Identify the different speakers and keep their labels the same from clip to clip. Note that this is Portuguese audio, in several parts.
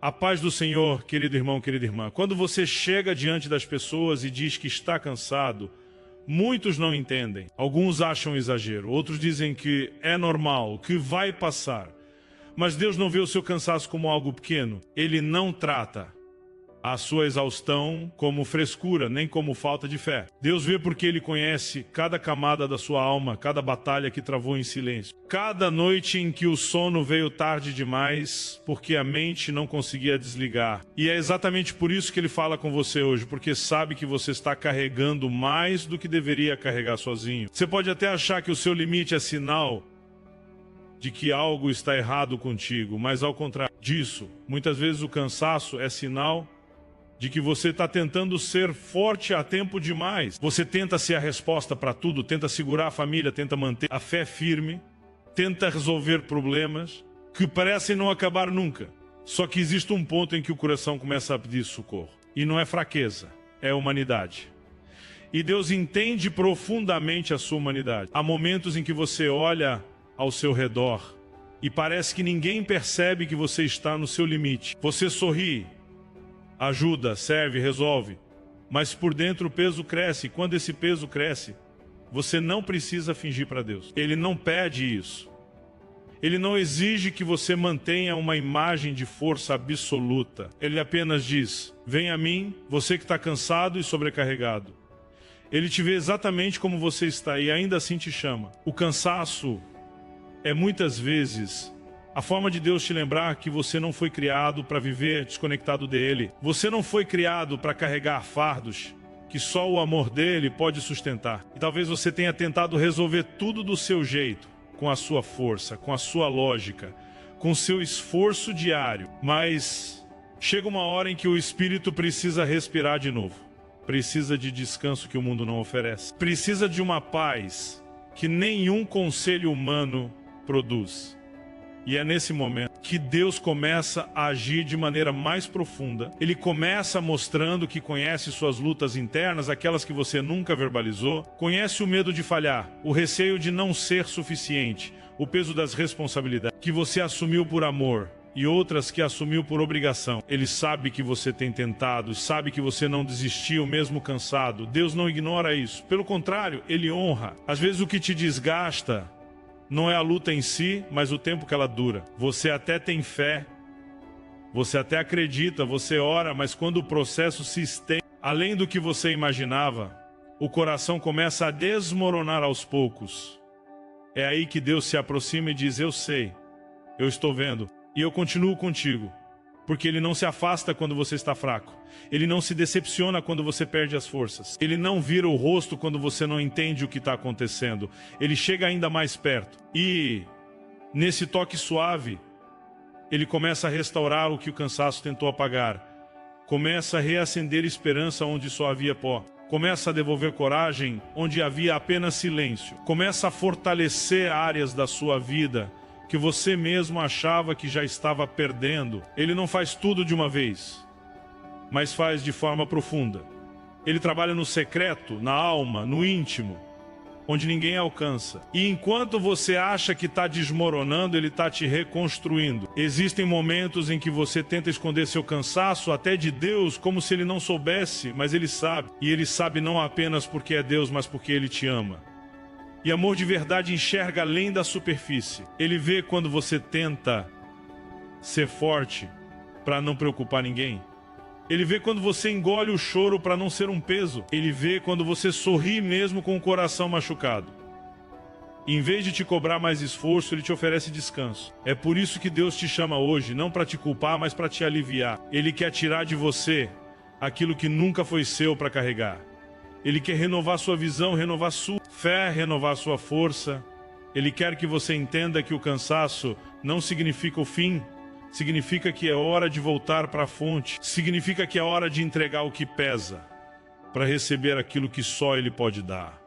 Speaker 1: A paz do Senhor, querido irmão, querida irmã. Quando você chega diante das pessoas e diz que está cansado, muitos não entendem. Alguns acham exagero, outros dizem que é normal, que vai passar. Mas Deus não vê o seu cansaço como algo pequeno. Ele não trata a sua exaustão como frescura, nem como falta de fé. Deus vê porque Ele conhece cada camada da sua alma, cada batalha que travou em silêncio. Cada noite em que o sono veio tarde demais, porque a mente não conseguia desligar. E é exatamente por isso que Ele fala com você hoje, porque sabe que você está carregando mais do que deveria carregar sozinho. Você pode até achar que o seu limite é sinal de que algo está errado contigo, mas ao contrário disso, muitas vezes o cansaço é sinal de que você está tentando ser forte a tempo demais. Você tenta ser a resposta para tudo, tenta segurar a família, tenta manter a fé firme, tenta resolver problemas que parecem não acabar nunca. Só que existe um ponto em que o coração começa a pedir socorro. E não é fraqueza, é humanidade. E Deus entende profundamente a sua humanidade. Há momentos em que você olha ao seu redor e parece que ninguém percebe que você está no seu limite. Você sorri, ajuda, serve, resolve, mas por dentro o peso cresce. E quando esse peso cresce, você não precisa fingir para Deus. Ele não pede isso. Ele não exige que você mantenha uma imagem de força absoluta. Ele apenas diz: vem a mim, você que está cansado e sobrecarregado. Ele te vê exatamente como você está e ainda assim te chama. O cansaço é muitas vezes a forma de Deus te lembrar que você não foi criado para viver desconectado dele. Você não foi criado para carregar fardos que só o amor dele pode sustentar. E talvez você tenha tentado resolver tudo do seu jeito, com a sua força, com a sua lógica, com o seu esforço diário. Mas chega uma hora em que o espírito precisa respirar de novo. Precisa de descanso que o mundo não oferece. Precisa de uma paz que nenhum conselho humano produz. E é nesse momento que Deus começa a agir de maneira mais profunda. Ele começa mostrando que conhece suas lutas internas, aquelas que você nunca verbalizou. Conhece o medo de falhar, o receio de não ser suficiente, o peso das responsabilidades que você assumiu por amor e outras que assumiu por obrigação. Ele sabe que você tem tentado, sabe que você não desistiu mesmo cansado. Deus não ignora isso. Pelo contrário, Ele honra. Às vezes o que te desgasta não é a luta em si, mas o tempo que ela dura. Você até tem fé, você até acredita, você ora, mas quando o processo se estende além do que você imaginava, o coração começa a desmoronar aos poucos. É aí que Deus se aproxima e diz: eu sei, eu estou vendo, e eu continuo contigo. Porque Ele não se afasta quando você está fraco. Ele não se decepciona quando você perde as forças. Ele não vira o rosto quando você não entende o que está acontecendo. Ele chega ainda mais perto. E, nesse toque suave, Ele começa a restaurar o que o cansaço tentou apagar. Começa a reacender esperança onde só havia pó. Começa a devolver coragem onde havia apenas silêncio. Começa a fortalecer áreas da sua vida que você mesmo achava que já estava perdendo. Ele não faz tudo de uma vez, mas faz de forma profunda. Ele trabalha no secreto, na alma, no íntimo, onde ninguém alcança. E enquanto você acha que está desmoronando, Ele está te reconstruindo. Existem momentos em que você tenta esconder seu cansaço até de Deus, como se Ele não soubesse, mas Ele sabe. E Ele sabe não apenas porque é Deus, mas porque Ele te ama. E amor de verdade enxerga além da superfície. Ele vê quando você tenta ser forte para não preocupar ninguém. Ele vê quando você engole o choro para não ser um peso. Ele vê quando você sorri mesmo com o coração machucado. E em vez de te cobrar mais esforço, Ele te oferece descanso. É por isso que Deus te chama hoje, não para te culpar, mas para te aliviar. Ele quer tirar de você aquilo que nunca foi seu para carregar. Ele quer renovar sua visão, renovar sua fé, renovar sua força. Ele quer que você entenda que o cansaço não significa o fim. Significa que é hora de voltar para a fonte. Significa que é hora de entregar o que pesa para receber aquilo que só Ele pode dar.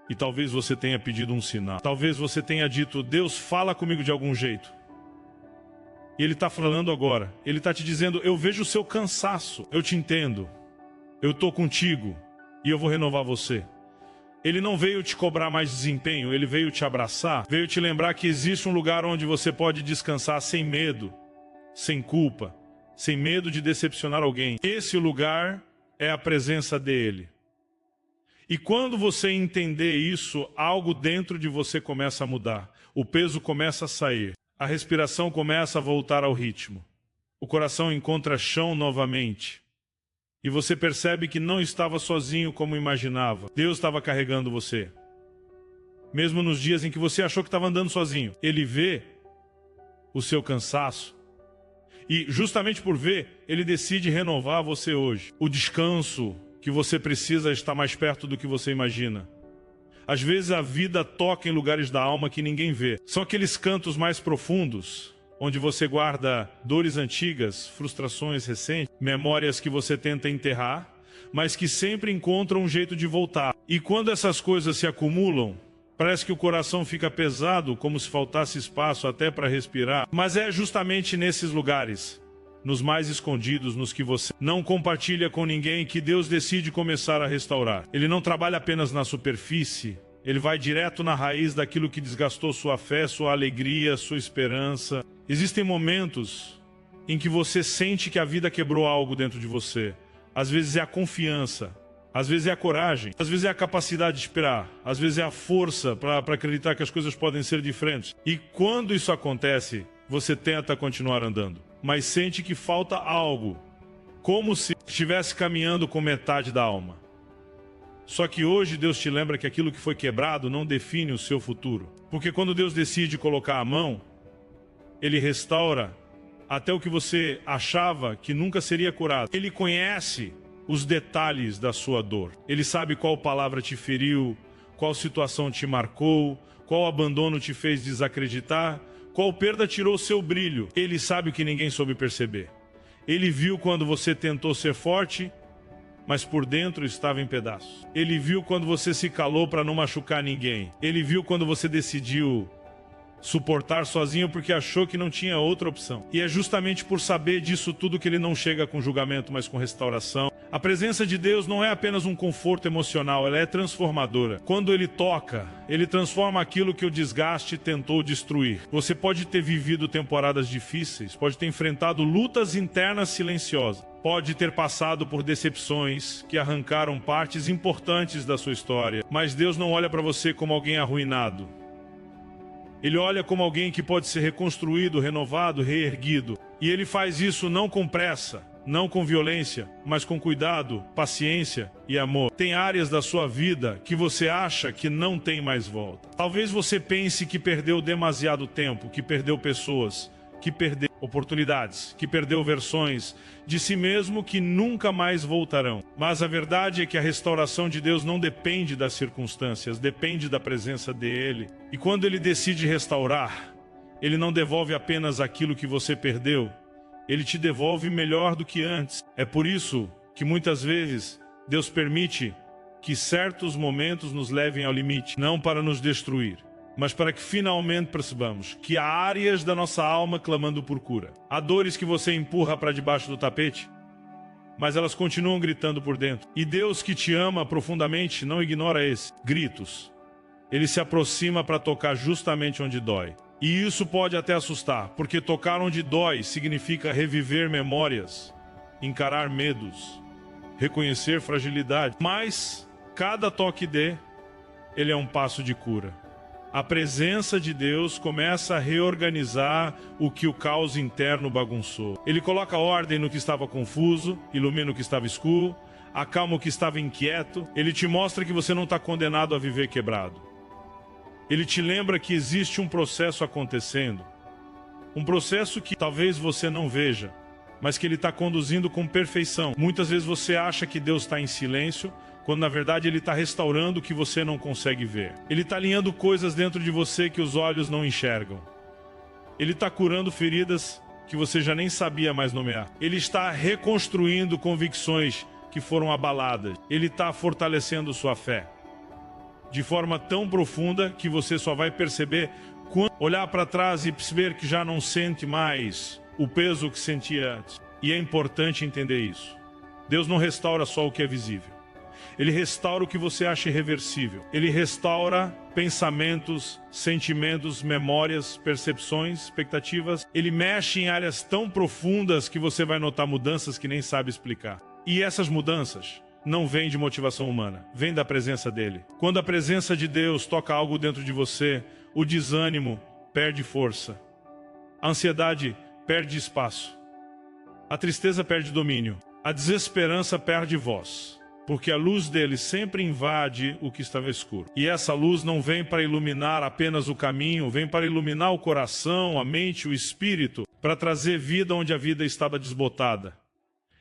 Speaker 1: E talvez você tenha pedido um sinal. Talvez você tenha dito: Deus, fala comigo de algum jeito. E Ele está falando agora. Ele está te dizendo: eu vejo o seu cansaço. Eu te entendo. Eu estou contigo e eu vou renovar você. Ele não veio te cobrar mais desempenho, Ele veio te abraçar, veio te lembrar que existe um lugar onde você pode descansar sem medo, sem culpa, sem medo de decepcionar alguém. Esse lugar é a presença dele. E quando você entender isso, algo dentro de você começa a mudar. O peso começa a sair. A respiração começa a voltar ao ritmo. O coração encontra chão novamente. E você percebe que não estava sozinho como imaginava. Deus estava carregando você. Mesmo nos dias em que você achou que estava andando sozinho. Ele vê o seu cansaço. E justamente por ver, ele decide renovar você hoje. O descanso que você precisa está mais perto do que você imagina. Às vezes a vida toca em lugares da alma que ninguém vê. São aqueles cantos mais profundos, onde você guarda dores antigas, frustrações recentes, memórias que você tenta enterrar, mas que sempre encontram um jeito de voltar. E quando essas coisas se acumulam, parece que o coração fica pesado, como se faltasse espaço até para respirar. Mas é justamente nesses lugares, nos mais escondidos, nos que você não compartilha com ninguém, que Deus decide começar a restaurar. Ele não trabalha apenas na superfície, ele vai direto na raiz daquilo que desgastou sua fé, sua alegria, sua esperança. Existem momentos em que você sente que a vida quebrou algo dentro de você. Às vezes é a confiança, às vezes é a coragem, às vezes é a capacidade de esperar, às vezes é a força para acreditar que as coisas podem ser diferentes. E quando isso acontece, você tenta continuar andando, mas sente que falta algo, como se estivesse caminhando com metade da alma. Só que hoje Deus te lembra que aquilo que foi quebrado não define o seu futuro. Porque quando Deus decide colocar a mão, Ele restaura até o que você achava que nunca seria curado. Ele conhece os detalhes da sua dor. Ele sabe qual palavra te feriu, qual situação te marcou, qual abandono te fez desacreditar, qual perda tirou seu brilho. Ele sabe o que ninguém soube perceber. Ele viu quando você tentou ser forte, mas por dentro estava em pedaços. Ele viu quando você se calou para não machucar ninguém. Ele viu quando você decidiu suportar sozinho porque achou que não tinha outra opção. E é justamente por saber disso tudo que ele não chega com julgamento, mas com restauração. A presença de Deus não é apenas um conforto emocional, ela é transformadora. Quando Ele toca, Ele transforma aquilo que o desgaste tentou destruir. Você pode ter vivido temporadas difíceis, pode ter enfrentado lutas internas silenciosas, pode ter passado por decepções que arrancaram partes importantes da sua história, mas Deus não olha para você como alguém arruinado. Ele olha como alguém que pode ser reconstruído, renovado, reerguido. E Ele faz isso não com pressa, não com violência, mas com cuidado, paciência e amor. Tem áreas da sua vida que você acha que não tem mais volta. Talvez você pense que perdeu demasiado tempo, que perdeu pessoas, que perdeu oportunidades, que perdeu versões de si mesmo que nunca mais voltarão. Mas a verdade é que a restauração de Deus não depende das circunstâncias, depende da presença dEle. E quando Ele decide restaurar, Ele não devolve apenas aquilo que você perdeu, Ele te devolve melhor do que antes. É por isso que muitas vezes Deus permite que certos momentos nos levem ao limite, não para nos destruir, mas para que finalmente percebamos que há áreas da nossa alma clamando por cura. Há dores que você empurra para debaixo do tapete, mas elas continuam gritando por dentro. E Deus, que te ama profundamente, não ignora esses gritos. Ele se aproxima para tocar justamente onde dói. E isso pode até assustar, porque tocar onde dói significa reviver memórias, encarar medos, reconhecer fragilidade. Mas cada toque ele é um passo de cura. A presença de Deus começa a reorganizar o que o caos interno bagunçou. Ele coloca ordem no que estava confuso, ilumina o que estava escuro, acalma o que estava inquieto. Ele te mostra que você não está condenado a viver quebrado. Ele te lembra que existe um processo acontecendo. Um processo que talvez você não veja, mas que Ele está conduzindo com perfeição. Muitas vezes você acha que Deus está em silêncio, quando na verdade Ele está restaurando o que você não consegue ver. Ele está alinhando coisas dentro de você que os olhos não enxergam. Ele está curando feridas que você já nem sabia mais nomear. Ele está reconstruindo convicções que foram abaladas. Ele está fortalecendo sua fé de forma tão profunda que você só vai perceber quando olhar para trás e perceber que já não sente mais o peso que sentia antes. E é importante entender isso. Deus não restaura só o que é visível. Ele restaura o que você acha irreversível. Ele restaura pensamentos, sentimentos, memórias, percepções, expectativas. Ele mexe em áreas tão profundas que você vai notar mudanças que nem sabe explicar. E essas mudanças não vêm de motivação humana, vêm da presença dele. Quando a presença de Deus toca algo dentro de você, o desânimo perde força. A ansiedade perde espaço. A tristeza perde domínio. A desesperança perde voz, porque a luz dele sempre invade o que estava escuro. E essa luz não vem para iluminar apenas o caminho, vem para iluminar o coração, a mente, o espírito, para trazer vida onde a vida estava desbotada.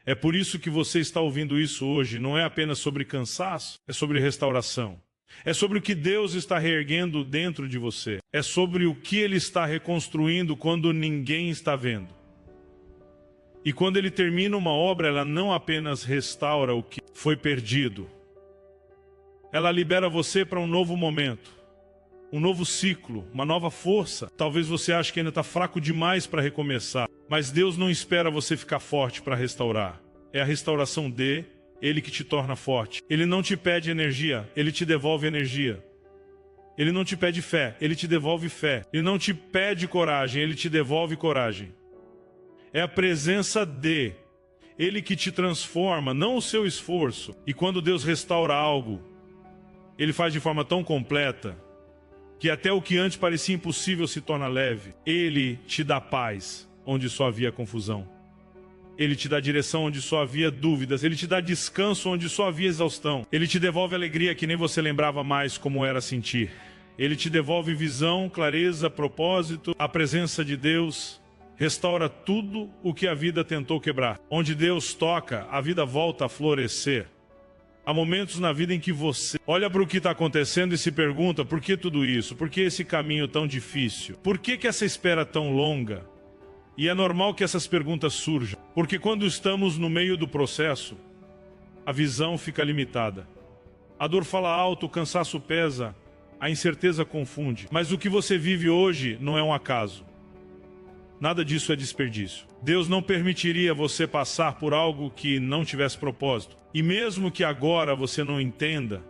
Speaker 1: É por isso que você está ouvindo isso hoje. Não é apenas sobre cansaço, é sobre restauração. É sobre o que Deus está reerguendo dentro de você. É sobre o que Ele está reconstruindo quando ninguém está vendo. E quando Ele termina uma obra, ela não apenas restaura o que foi perdido. Ela libera você para um novo momento, um novo ciclo, uma nova força. Talvez você ache que ainda está fraco demais para recomeçar. Mas Deus não espera você ficar forte para restaurar. É a restauração Ele que te torna forte. Ele não te pede energia, Ele te devolve energia. Ele não te pede fé, Ele te devolve fé. Ele não te pede coragem, Ele te devolve coragem. É a presença Ele que te transforma, não o seu esforço. E quando Deus restaura algo, Ele faz de forma tão completa, que até o que antes parecia impossível se torna leve. Ele te dá paz onde só havia confusão. Ele te dá direção onde só havia dúvidas. Ele te dá descanso onde só havia exaustão. Ele te devolve alegria que nem você lembrava mais como era sentir. Ele te devolve visão, clareza, propósito. A presença de Deus restaura tudo o que a vida tentou quebrar. Onde Deus toca, a vida volta a florescer. Há momentos na vida em que você olha para o que está acontecendo e se pergunta: por que tudo isso? Por que esse caminho tão difícil? Por que essa espera tão longa? E é normal que essas perguntas surjam, porque quando estamos no meio do processo, a visão fica limitada. A dor fala alto, o cansaço pesa, a incerteza confunde. Mas o que você vive hoje não é um acaso. Nada disso é desperdício. Deus não permitiria você passar por algo que não tivesse propósito. E mesmo que agora você não entenda,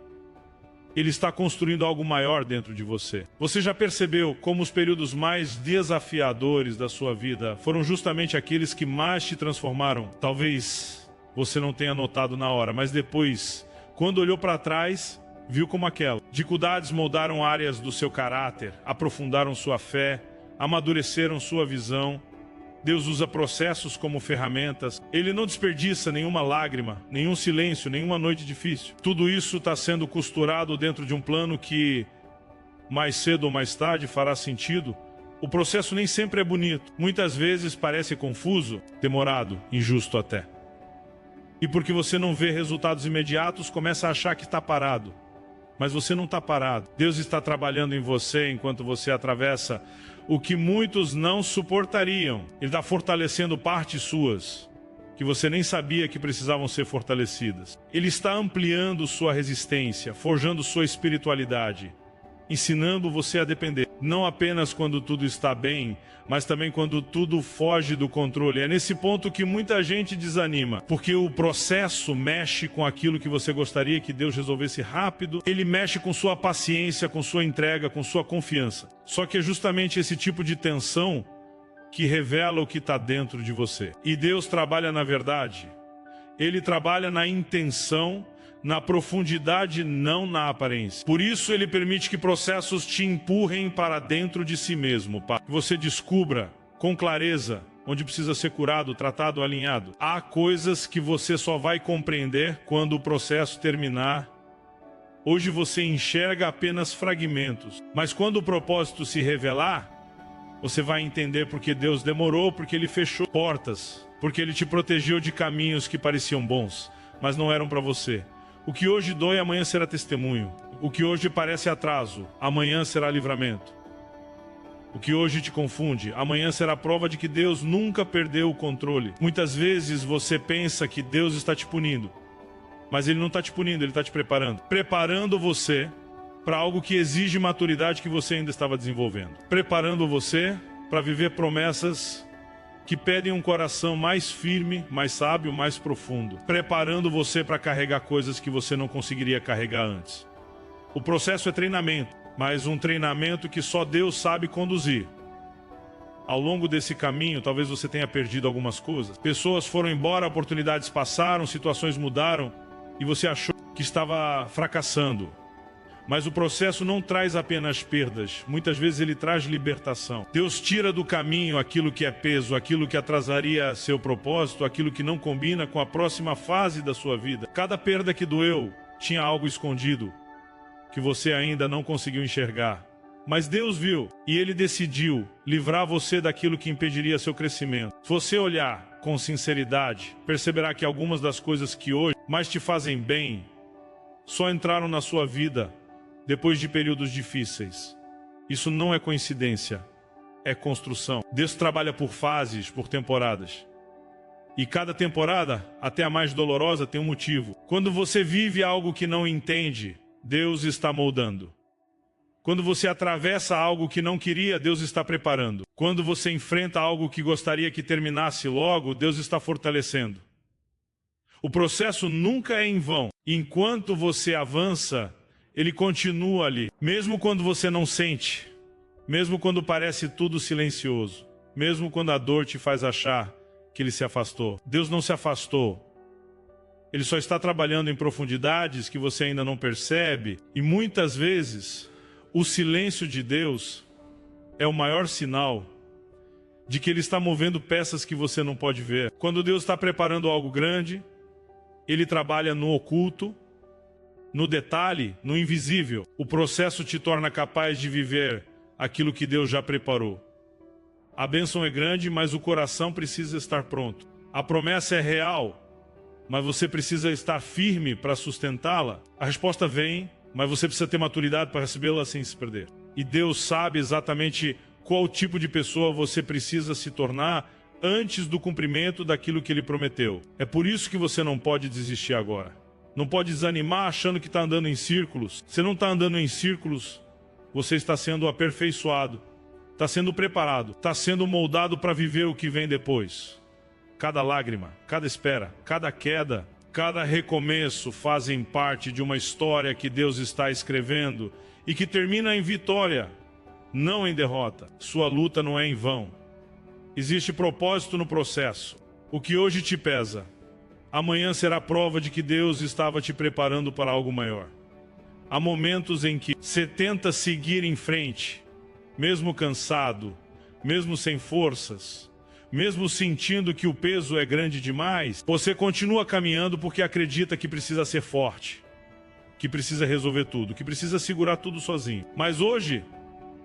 Speaker 1: Ele está construindo algo maior dentro de você. Você já percebeu como os períodos mais desafiadores da sua vida foram justamente aqueles que mais te transformaram? Talvez você não tenha notado na hora, mas depois, quando olhou para trás, viu como aquela. Dificuldades moldaram áreas do seu caráter, aprofundaram sua fé, amadureceram sua visão. Deus usa processos como ferramentas. Ele não desperdiça nenhuma lágrima, nenhum silêncio, nenhuma noite difícil. Tudo isso está sendo costurado dentro de um plano que, mais cedo ou mais tarde, fará sentido. O processo nem sempre é bonito. Muitas vezes parece confuso, demorado, injusto até. E porque você não vê resultados imediatos, começa a achar que está parado. Mas você não está parado. Deus está trabalhando em você enquanto você atravessa o que muitos não suportariam. Ele está fortalecendo partes suas que você nem sabia que precisavam ser fortalecidas. Ele está ampliando sua resistência, forjando sua espiritualidade, ensinando você a depender. Não apenas quando tudo está bem, mas também quando tudo foge do controle. É nesse ponto que muita gente desanima, porque o processo mexe com aquilo que você gostaria que Deus resolvesse rápido. Ele mexe com sua paciência, com sua entrega, com sua confiança. Só que é justamente esse tipo de tensão que revela o que está dentro de você. E Deus trabalha na verdade. Ele trabalha na intenção, na profundidade, não na aparência. Por isso Ele permite que processos te empurrem para dentro de si mesmo, para que você descubra com clareza onde precisa ser curado, tratado, alinhado. Há coisas que você só vai compreender quando o processo terminar. Hoje você enxerga apenas fragmentos, mas quando o propósito se revelar, você vai entender porque Deus demorou, porque Ele fechou portas, porque Ele te protegeu de caminhos que pareciam bons, mas não eram para você. O que hoje dói, amanhã será testemunho. O que hoje parece atraso, amanhã será livramento. O que hoje te confunde, amanhã será prova de que Deus nunca perdeu o controle. Muitas vezes você pensa que Deus está te punindo, mas Ele não está te punindo, Ele está te preparando. Preparando você para algo que exige maturidade que você ainda estava desenvolvendo. Preparando você para viver promessas que pedem um coração mais firme, mais sábio, mais profundo, preparando você para carregar coisas que você não conseguiria carregar antes. O processo é treinamento, mas um treinamento que só Deus sabe conduzir. Ao longo desse caminho, talvez você tenha perdido algumas coisas. Pessoas foram embora, oportunidades passaram, situações mudaram e você achou que estava fracassando. Mas o processo não traz apenas perdas, muitas vezes ele traz libertação. Deus tira do caminho aquilo que é peso, aquilo que atrasaria seu propósito, aquilo que não combina com a próxima fase da sua vida. Cada perda que doeu tinha algo escondido que você ainda não conseguiu enxergar. Mas Deus viu e Ele decidiu livrar você daquilo que impediria seu crescimento. Se você olhar com sinceridade, perceberá que algumas das coisas que hoje mais te fazem bem só entraram na sua vida depois de períodos difíceis. Isso não é coincidência, é construção. Deus trabalha por fases, por temporadas. E cada temporada, até a mais dolorosa, tem um motivo. Quando você vive algo que não entende, Deus está moldando. Quando você atravessa algo que não queria, Deus está preparando. Quando você enfrenta algo que gostaria que terminasse logo, Deus está fortalecendo. O processo nunca é em vão. Enquanto você avança, ele continua ali. Mesmo quando você não sente, mesmo quando parece tudo silencioso, mesmo quando a dor te faz achar que ele se afastou. Deus não se afastou. Ele só está trabalhando em profundidades que você ainda não percebe. E muitas vezes o silêncio de Deus é o maior sinal de que Ele está movendo peças que você não pode ver. Quando Deus está preparando algo grande, Ele trabalha no oculto, no detalhe, no invisível. O processo te torna capaz de viver aquilo que Deus já preparou. A bênção é grande, mas o coração precisa estar pronto. A promessa é real, mas você precisa estar firme para sustentá-la. A resposta vem, mas você precisa ter maturidade para recebê-la sem se perder. E Deus sabe exatamente qual tipo de pessoa você precisa se tornar antes do cumprimento daquilo que Ele prometeu. É por isso que você não pode desistir agora. Não pode desanimar achando que está andando em círculos. Você não está andando em círculos, você está sendo aperfeiçoado, está sendo preparado, está sendo moldado para viver o que vem depois. Cada lágrima, cada espera, cada queda, cada recomeço fazem parte de uma história que Deus está escrevendo e que termina em vitória, não em derrota. Sua luta não é em vão. Existe propósito no processo. O que hoje te pesa, amanhã será prova de que Deus estava te preparando para algo maior. Há momentos em que você tenta seguir em frente, mesmo cansado, mesmo sem forças, mesmo sentindo que o peso é grande demais, você continua caminhando porque acredita que precisa ser forte, que precisa resolver tudo, que precisa segurar tudo sozinho. Mas hoje,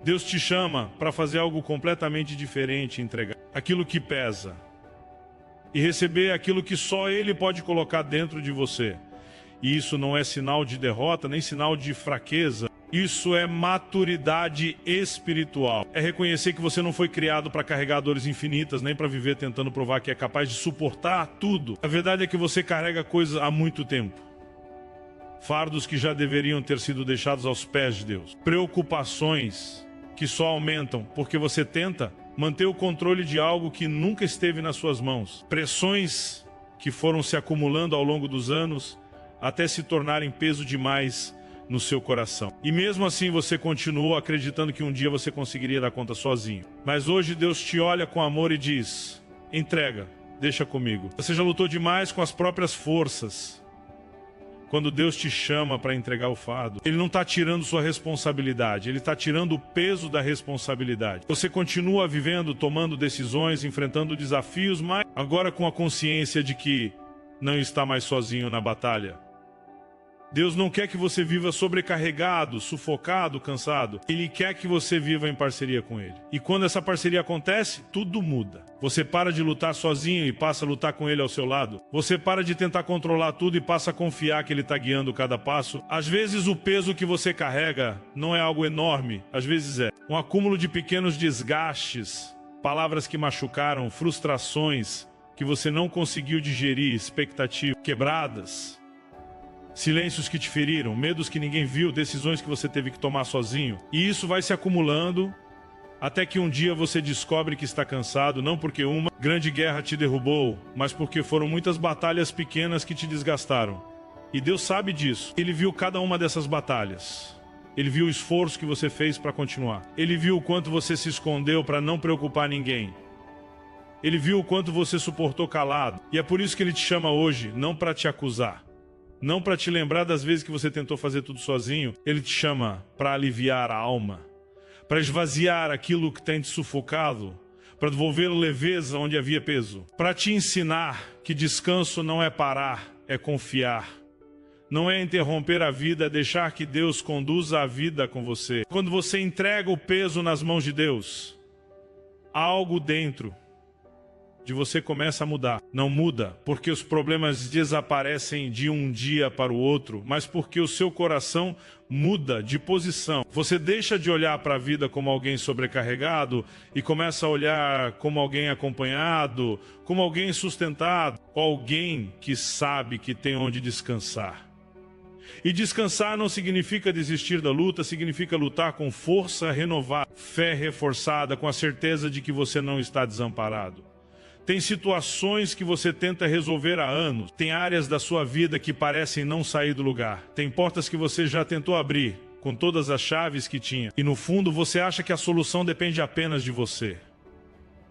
Speaker 1: Deus te chama para fazer algo completamente diferente, entregar aquilo que pesa e receber aquilo que só Ele pode colocar dentro de você. E isso não é sinal de derrota, nem sinal de fraqueza. Isso é maturidade espiritual. É reconhecer que você não foi criado para carregar dores infinitas, nem para viver tentando provar que é capaz de suportar tudo. A verdade é que você carrega coisas há muito tempo. Fardos que já deveriam ter sido deixados aos pés de Deus. Preocupações que só aumentam porque você tenta manter o controle de algo que nunca esteve nas suas mãos. Pressões que foram se acumulando ao longo dos anos até se tornarem peso demais no seu coração. E mesmo assim você continuou acreditando que um dia você conseguiria dar conta sozinho. Mas hoje Deus te olha com amor e diz: entrega, deixa comigo. Você já lutou demais com as próprias forças. Quando Deus te chama para entregar o fardo, Ele não está tirando sua responsabilidade, Ele está tirando o peso da responsabilidade. Você continua vivendo, tomando decisões, enfrentando desafios, mas agora com a consciência de que não está mais sozinho na batalha. Deus não quer que você viva sobrecarregado, sufocado, cansado. Ele quer que você viva em parceria com Ele. E quando essa parceria acontece, tudo muda. Você para de lutar sozinho e passa a lutar com Ele ao seu lado. Você para de tentar controlar tudo e passa a confiar que Ele está guiando cada passo. Às vezes o peso que você carrega não é algo enorme. Às vezes é um acúmulo de pequenos desgastes, palavras que machucaram, frustrações que você não conseguiu digerir, expectativas quebradas. Silêncios que te feriram, medos que ninguém viu, decisões que você teve que tomar sozinho. E isso vai se acumulando Até que um dia você descobre que está cansado, não porque uma grande guerra te derrubou, mas porque foram muitas batalhas pequenas que te desgastaram. E Deus sabe disso. Ele viu cada uma dessas batalhas. Ele viu o esforço que você fez para continuar. Ele viu o quanto você se escondeu para não preocupar ninguém. Ele viu o quanto você suportou calado. E é por isso que Ele te chama hoje, não para te acusar, não para te lembrar das vezes que você tentou fazer tudo sozinho. Ele te chama para aliviar a alma, para esvaziar aquilo que tem te sufocado, para devolver leveza onde havia peso, para te ensinar que descanso não é parar, é confiar. Não é interromper a vida, é deixar que Deus conduza a vida com você. Quando você entrega o peso nas mãos de Deus, algo dentro de você começa a mudar. Não muda porque os problemas desaparecem de um dia para o outro, mas porque o seu coração muda de posição. Você deixa de olhar para a vida como alguém sobrecarregado e começa a olhar como alguém acompanhado, como alguém sustentado, alguém que sabe que tem onde descansar. E descansar não significa desistir da luta, significa lutar com força renovada, fé reforçada, com a certeza de que você não está desamparado. Tem situações que você tenta resolver há anos, tem áreas da sua vida que parecem não sair do lugar, tem portas que você já tentou abrir, com todas as chaves que tinha, e no fundo você acha que a solução depende apenas de você.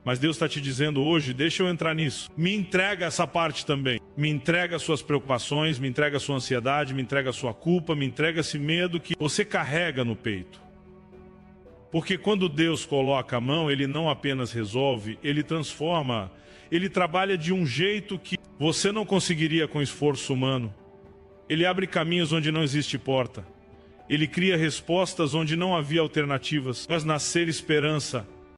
Speaker 1: Mas Deus está te dizendo hoje, deixa eu entrar nisso. Me entrega essa parte também. Me entrega as suas preocupações, me entrega a sua ansiedade, me entrega a sua culpa, me entrega esse medo que você carrega no peito. Porque quando Deus coloca a mão, Ele não apenas resolve, Ele transforma. Ele trabalha de um jeito que você não conseguiria com esforço humano. Ele abre caminhos onde não existe porta. Ele cria respostas onde não havia alternativas. Faz nascer esperança